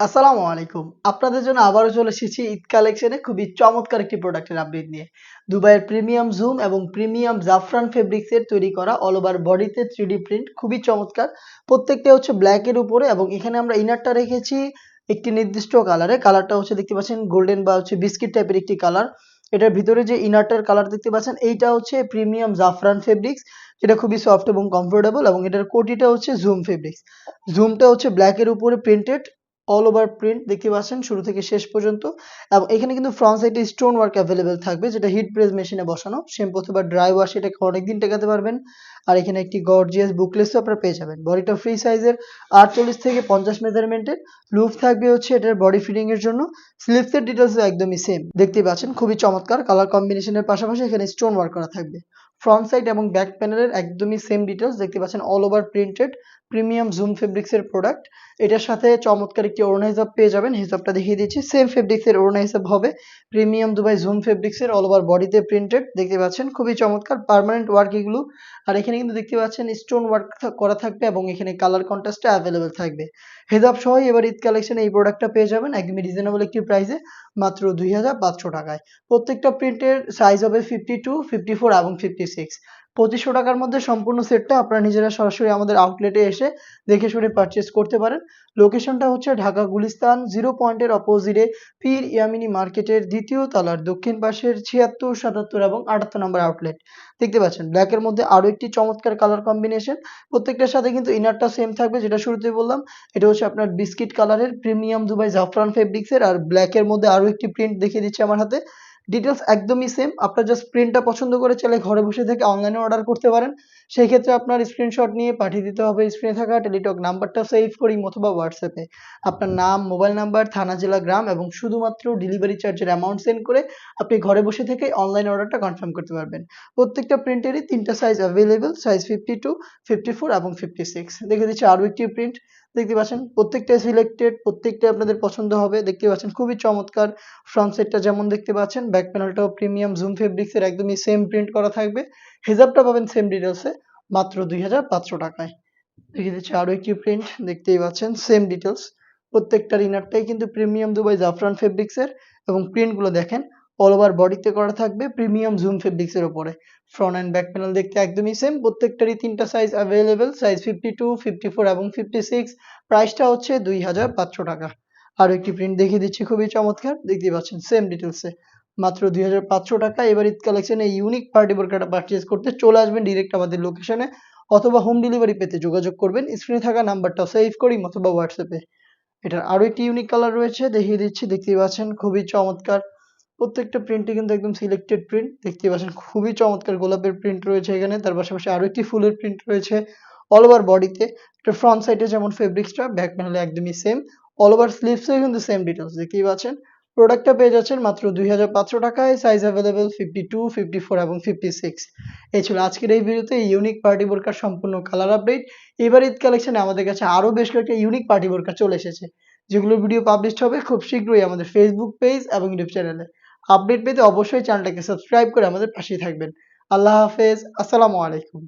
আসসালামু আলাইকুম। আপনাদের জন্য আবারও চলে এসেছি ঈদ কালেকশনে খুবই চমৎকার একটি প্রোডাক্টের আপডেট নিয়ে। দুবাইয়ের প্রিমিয়াম জুম এবং প্রিমিয়াম জাফরান ফেব্রিক্সের তৈরি করা অল ওভার বডিতে 3D প্রিন্ট খুবই চমৎকার। প্রত্যেকটা হচ্ছে ব্ল্যাক এর উপরে এবং এখানে আমরা ইনারটা রেখেছি একটি নির্দিষ্ট কালারে। কালারটা হচ্ছে দেখতে পাচ্ছেন গোল্ডেন বা হচ্ছে বিস্কিট টাইপের একটি কালার। এটার ভিতরে যে ইনারটার কালার দেখতে পাচ্ছেন এইটা হচ্ছে প্রিমিয়াম জাফরান ফেব্রিক্স, যেটা খুবই সফট এবং কমফোর্টেবল এবং এটার কোটিটা হচ্ছে জুম ফেব্রিক্স। জুমটা হচ্ছে ব্ল্যাক এর উপরে প্রিন্টেড অল ওভার প্রিন্ট দেখতে পাচ্ছেন শুরু থেকে শেষ পর্যন্ত। এবং এখানে কিন্তু ফ্রন্ট সাইডে স্টোন ওয়ার্ক অ্যাভেলেবেল থাকবে, যেটা হিট প্রেস মেশিনে বসানো। শ্যাম্পু অথবা ড্রাই ওয়াশ এটাকে অনেকদিন টেকাতে পারবেন। আর এখানে একটি গর্জিয়াস বুকলেসও আপনারা পেয়ে যাবেন। বডিটা ফ্রি সাইজের 48 থেকে 50 মেজারমেন্টের। লুপ থাকবে হচ্ছে এটার বডি ফিটিং এর জন্য। স্লিপসের ডিটেলস একদমই সেম দেখতেই পাচ্ছেন, খুবই চমৎকার। কালার কম্বিনেশনের পাশাপাশি এখানে স্টোন ওয়ার্ক করা থাকবে। ফ্রন্ট সাইড এবং ব্যাক প্যানেলের একদমই সেম ডিটেলস দেখতে পাচ্ছেন, all over printed premium zoom fabrics এর প্রোডাক্ট। এটার সাথে চমৎকার একটি ওড়না হিসাব পেয়ে যাবেন। হিসাবটা দেখিয়ে দিচ্ছি, সেম ফেব্রিক্স এর ওড়না হিসাব হবে। প্রিমিয়াম দুবাই জুম ফেব্রিক্স এর অল ওভার বডিতে প্রিন্টেড দেখতে পাচ্ছেন, খুবই চমৎকার পার্মানেন্ট ওয়ার্ক এগুলো। আর এখানে কিন্তু দেখতে পাচ্ছেন স্টোন ওয়ার্ক করা থাকবে এবং এখানে কালার কন্ট্রাস্টটা অ্যাভেলেবেল থাকবে। হেজাব সহ এবার ঈদ কালেকশনে এই প্রোডাক্টটা পেয়ে যাবেন একদমই রিজনেবল একটি প্রাইসে, মাত্র 2500 টাকায়। প্রত্যেকটা প্রিন্টের সাইজ হবে 52, 54 এবং 56। 2500 টাকার মধ্যে সম্পূর্ণ সেটটা আপনারা নিজেরা সরাসরি আমাদের আউটলেটে এসে দেখে শুনে পারচেজ করতে পারেন। লোকেশনটা হচ্ছে ঢাকা গুলিস্তান 0 পয়েন্টের অপোজিটে পীর ইয়ামিনী মার্কেটের দ্বিতীয় তলার দক্ষিণ পাশের 76, 77 এবং 78 নম্বর আউটলেট। দেখতে পাচ্ছেন ব্ল্যাকের মধ্যে আরো একটি চমৎকার কালার কম্বিনেশন। প্রত্যেকটার সাথে কিন্তু ইনারটা সেম থাকবে, যেটা শুরুতেই বললাম। এটা হচ্ছে আপনার বিস্কিট কালারের প্রিমিয়াম দুবাই জাফরান ফেব্রিক্সের। আর ব্ল্যাকের মধ্যে আরো একটি প্রিন্ট দেখিয়ে দিচ্ছি আমার হাতে। ডিটেলস একদমই সেম। আপনার জাস্ট প্রিন্টটা পছন্দ করে চাইলে ঘরে বসে থেকে অনলাইনে অর্ডার করতে পারেন। সেই ক্ষেত্রে আপনার স্ক্রিনশট নিয়ে পাঠিয়ে দিতে হবে স্ক্রিনে থাকা টেলিটক নাম্বারটা সেভ করি অথবা হোয়াটসঅ্যাপে আপনার নাম, মোবাইল নাম্বার, থানা, জেলা, গ্রাম এবং শুধুমাত্র ডেলিভারি চার্জের অ্যামাউন্ট সেন্ড করে আপনি ঘরে বসে থেকে অনলাইন অর্ডারটা কনফার্ম করতে পারবেন। প্রত্যেকটা প্রিন্টেরই 3টা সাইজ অ্যাভেলেবল, সাইজ 52, 54 এবং 56। দেখে দিচ্ছি আরো একটি প্রিন্ট দেখতে পাচ্ছেন, প্রত্যেকটাই সিলেক্টেড, প্রত্যেকটাই আপনাদের পছন্দ হবে। দেখতে পাচ্ছেন খুবই চমৎকার। ফ্রন্ট সাইডটা যেমন দেখতে পাচ্ছেন, ব্যাক প্যানেলটাও প্রিমিয়াম জুম ফেব্রিক্স এর একদমই সেম প্রিন্ট করা থাকবে। হিজাবটা পাবেন সেম ডিটেলসে, মাত্র 2500 টাকায়। দেখিয়ে দিচ্ছি আরো একটি প্রিন্ট দেখতেই পাচ্ছেন, সেম ডিটেলস। প্রত্যেকটার ইনারটাই কিন্তু প্রিমিয়াম দুবাই জাফরান ফেব্রিক্স এর এবং প্রিন্ট গুলো দেখেন অল ওভার বডিতে করা থাকবে প্রিমিয়াম জুম ফেব্রিক্স এর উপরে। ফ্রন্ট এন্ড ব্যাক প্যানেল দেখতে একদমই সেম। প্রত্যেকটারই 3টা সাইজ অ্যাভেলেবেল, সাইজ 52, 54 এবং 56। প্রাইসটা হচ্ছে 2500 টাকা। আরো একটি প্রিন্ট দেখিয়ে দিচ্ছি খুবই চমৎকার, দেখতেই পাচ্ছেন সেম ডিটেলসে, মাত্র 2500 টাকা। এবার ঈদ কালেকশনে ইউনিক পার্টি বোরকাটা পারচেজ করতে চলে আসবেন ডিরেক্ট আমাদের লোকেশনে অথবা হোম ডেলিভারি পেতে যোগাযোগ করবেন স্ক্রিনে থাকা নাম্বারটা সেভ করি অথবা হোয়াটসঅ্যাপে। এটার আরো একটি ইউনিক কালার রয়েছে, দেখিয়ে দিচ্ছি, দেখতেই পাচ্ছেন খুবই চমৎকার। প্রত্যেকটা প্রিন্টই কিন্তু একদম সিলেক্টেড প্রিন্ট দেখতেই পাচ্ছেন, খুবই চমৎকার গোলাপের প্রিন্ট রয়েছে এখানে। তার পাশাপাশি আরো একটি ফুলের প্রিন্ট রয়েছে অল ওভার বডিতে। এটা ফ্রন্ট সাইডে যেমন ফেব্রিক্সটা, ব্যাক প্যানেলে একদমই সেম। অল ওভার স্লিভসেও কিন্তু সেম ডিটেলস দেখতেই পাচ্ছেন। প্রোডাক্টটা পেয়ে যাচ্ছেন মাত্র 2500 টাকায়, সাইজ অ্যাভেলেবেল 52, 54 এবং 56। এই ছিল আজকের এই ভিডিওতে ইউনিক পার্টি বোরকার সম্পূর্ণ কালার আপডেট। এবার ঈদ কালেকশনে আমাদের কাছে আরো বেশ কয়েকটা ইউনিক পার্টি বোরকা চলে এসেছে, যেগুলোর ভিডিও পাবলিশড হবে খুব শীঘ্রই আমাদের ফেসবুক পেজ এবং ইউটিউব চ্যানেলে। আপডেট পেতে অবশ্যই চ্যানেলটাকে সাবস্ক্রাইব করে আমাদের পাশেই থাকবেন। আল্লাহ হাফেজ, আসসালামু আলাইকুম।